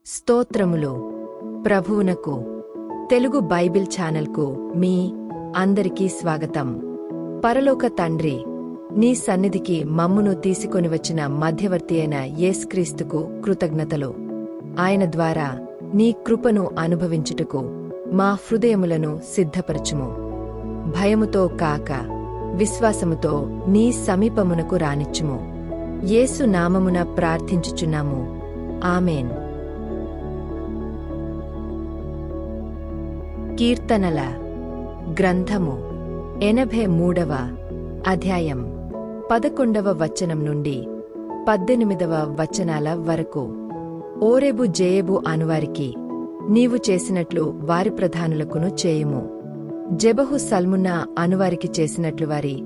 స్తోత్రములు ప్రభువునకు. తెలుగు బైబిల్ ఛానల్కు మీ అందరికీ స్వాగతం. పరలోక తండ్రి, నీ సన్నిధికి మమ్మును తీసుకొనివచ్చిన మధ్యవర్తి అయిన యేసుక్రీస్తుకు కృతజ్ఞతలు. ఆయన ద్వారా నీ కృపను అనుభవించుటకు మా హృదయములను సిద్ధపరచుము. భయముతో కాక విశ్వాసముతో నీ సమీపమునకు రానిచ్చుము. యేసు నామమున ప్రార్థించుచున్నాము, ఆమేన్. కీర్తనల గ్రంథము 83వ అధ్యాయం 11వ వచనం నుండి 18వ వచనాల వరకు. ఓరేబు జేయేబు అనువారికి నీవు చేసినట్లు వారి ప్రధానులకును చేయుము. జెబహు సల్మున్నా అనువారికి చేసినట్లు వారి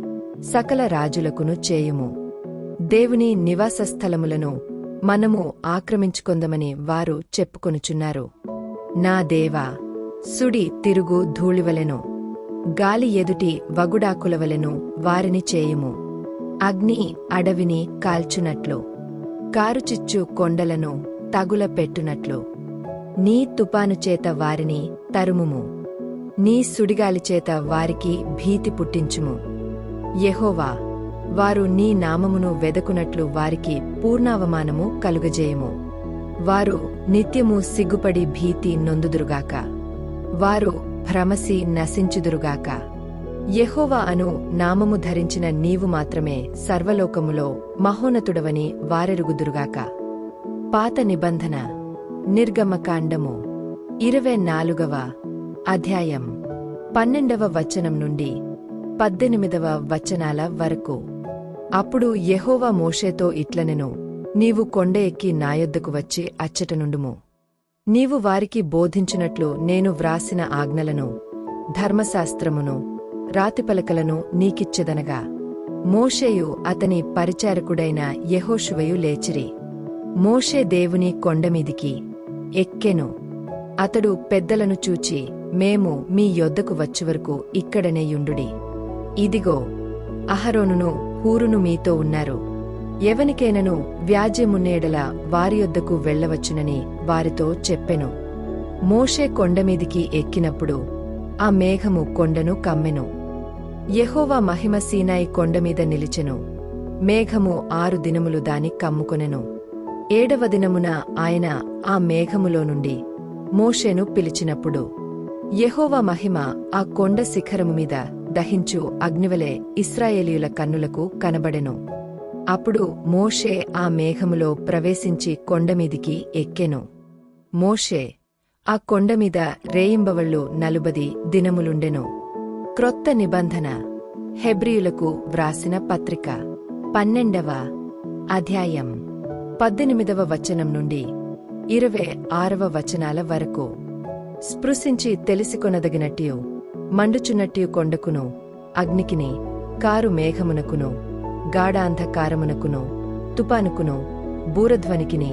సకల రాజులకును చేయుము. దేవుని నివాసస్థలములను మనము ఆక్రమించుకొందమని వారు చెప్పుకొనుచున్నారు. నా దేవా, సుడి తిరుగు ధూళివలెను, గాలి ఎదుటి వగుడాకులవలెను వారిని చేయుము. అగ్ని అడవిని కాల్చునట్లు, కారుచిచ్చు కొండలను తగుల పెట్టునట్లు నీ తుపాను చేత వారిని తరుముము. నీ సుడిగాలిచేత వారికి భీతి పుట్టించుము. యెహోవా, వారు నీ నామమును వెదకునట్లు వారికి పూర్ణావమానము కలుగజేయుము. వారు నిత్యము సిగ్గుపడి భీతి నొందుదురుగాక. వారు భ్రమసి నశించుదురుగాక. యెహోవా అను నామము ధరించిన నీవు మాత్రమే సర్వలోకములో మహోన్నతుడవని వారెరుగుదురుగాక. పాత నిబంధన నిర్గమకాండము 24వ అధ్యాయం 12వ వచనం నుండి 18వ వచనాల వరకు. అప్పుడు యెహోవా మోషేతో ఇట్లనెను, నీవు కొండ ఎక్కి నా యొద్దకు వచ్చి అచ్చటనుండుము. నీవు వారికి బోధించునట్లు నేను వ్రాసిన ఆజ్ఞలను, ధర్మశాస్త్రమును, రాతిపలకలను నీకిచ్చెదనగా. మోషేయు అతని పరిచారకుడైన యెహోషువయు లేచిరి. మోషే దేవుని కొండమీదికి ఎక్కెను. అతడు పెద్దలను చూచి, మేము మీ యొద్దకు వచ్చువరకు ఇక్కడనే యుండుడి. ఇదిగో, అహరోనును హూరును మీతో ఉన్నారు. ఎవనికైనను వ్యాజ్యమున్నేడల వారి యొద్దకు వెళ్లవచ్చునని వారితో చెప్పెను. మోషే కొండమీదికి ఎక్కినప్పుడు ఆ మేఘము కొండను కమ్మెను. యెహోవా మహిమ సీనాయి కొండమీద నిలిచెను. మేఘము 6 దినములు దాని కమ్ముకొనెను. 7వ దినమున ఆయన ఆ మేఘములో నుండి మోషేను పిలిచినప్పుడు యెహోవా మహిమ ఆ కొండ శిఖరము మీద దహించు అగ్నివలె ఇశ్రాయేలీయుల కన్నులకు కనబడెను. అప్పుడు మోషే ఆ మేఘములో ప్రవేశించి కొండమీదికి ఎక్కెను. మోషే ఆ కొండమీద రేయింబవళ్ళు 40 దినములుండెను. క్రొత్త నిబంధన హెబ్రీయులకు వ్రాసిన పత్రిక 12వ అధ్యాయం 18వ వచనం నుండి 26వ వచనాల వరకు. స్పృశించి తెలిసికొనదగినట్టియు మండుచున్నట్టియు కొండకును, అగ్నికిని, కారు మేఘమునకును, గాఢాంధకారమునకును, తుపానుకును, బూరధ్వనికిని,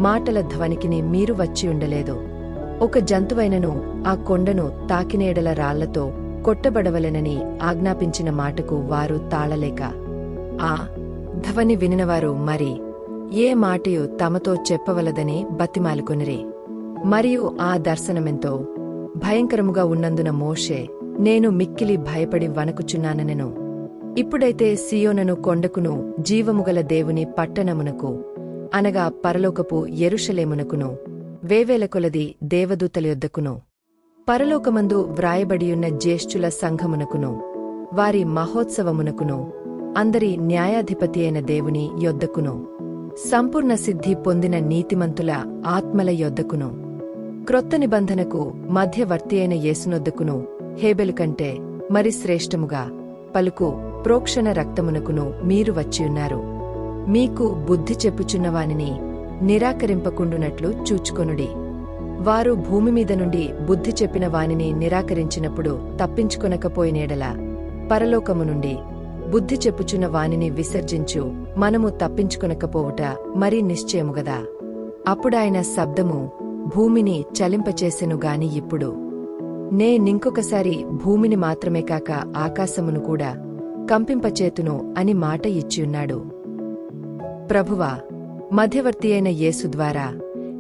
మాటల ధ్వనికిని మీరు వచ్చియుండలేదు. ఒక జంతువైనను ఆ కొండను తాకినేడల రాళ్లతో కొట్టబడవలెనని ఆజ్ఞాపించిన మాటకు వారు తాళలేక, ఆ ధ్వని వినినవారు మరి ఏ మాటయు తమతో చెప్పవలదని బతిమాలుకొనిరి. మరియు ఆ దర్శనమెంతో భయంకరముగా ఉన్నందున మోషే, నేను మిక్కిలి భయపడి వణకుచున్నానెను. ఇప్పుడైతే సియోనను కొండకును, జీవముగల దేవుని పట్టణమునకు, అనగా పరలోకపు యెరూషలేమునకును, వేవేల కొలది దేవదూతల యొద్దకును, పరలోకమందు వ్రాయబడియున్న జ్యేష్ఠుల సంఘమునకును, వారి మహోత్సవమునకును, అందరి న్యాయాధిపతి అయిన దేవుని యొద్దకును, సంపూర్ణ సిద్ధి పొందిన నీతిమంతుల ఆత్మల యొద్దకును, క్రొత్త నిబంధనకు మధ్యవర్తి అయిన యేసునొద్దకును, హేబెలు కంటే మరి శ్రేష్టముగా పలుకు ప్రోక్షణ రక్తమునకును మీరు వచ్చియున్నారు. మీకు బుద్ధి చెప్పుచున్నవానిని నిరాకరింపకుండునట్లు చూచుకొనుడి. వారు భూమిమీద నుండి బుద్ధి చెప్పిన వానిని నిరాకరించినప్పుడు తప్పించుకొనకపోయినేడల పరలోకము నుండి బుద్ధి చెప్పుచున్న వానిని విసర్జించు మనము తప్పించుకొనకపోవుట మరీ నిశ్చయముగదా. అప్పుడాయన శబ్దము భూమిని చలింపచేసెను గాని ఇప్పుడు నేనింకొకసారి భూమిని మాత్రమే కాక ఆకాశమును కూడా కంపింపచేతును అని మాట ఇచ్చియున్నాడు. ప్రభువా, మధ్యవర్తి అయిన యేసు ద్వారా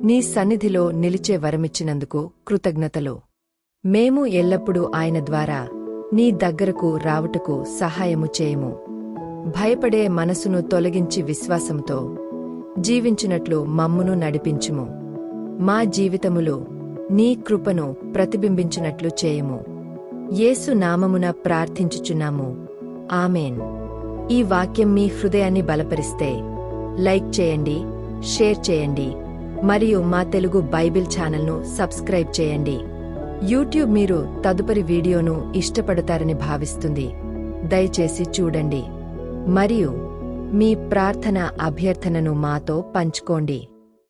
నీ సన్నిధిలో నిలిచే వరమిచ్చినందుకు కృతజ్ఞతలు. మేము ఎల్లప్పుడూ ఆయన ద్వారా నీ దగ్గరకు రావుటకు సహాయము చేయము. భయపడే మనసును తొలగించి విశ్వాసంతో జీవించినట్లు మమ్మును నడిపించుము. మా జీవితములో నీ కృపను ప్రతిబింబించినట్లు చేయము. యేసు నామమున ప్రార్థించుచున్నాము. ఆమేన్. ఈ వాక్యం మీ హృదయాన్ని బలపరిస్తే లైక్ చేయండి, షేర్ చేయండి మరియు మా తెలుగు బైబిల్ ఛానల్ను సబ్స్క్రైబ్ చేయండి. యూట్యూబ్ మీరు తదుపరి వీడియోను ఇష్టపడతారని భావిస్తుంది. దయచేసి చూడండి మరియు మీ ప్రార్థన అభ్యర్థనను మాతో పంచుకోండి.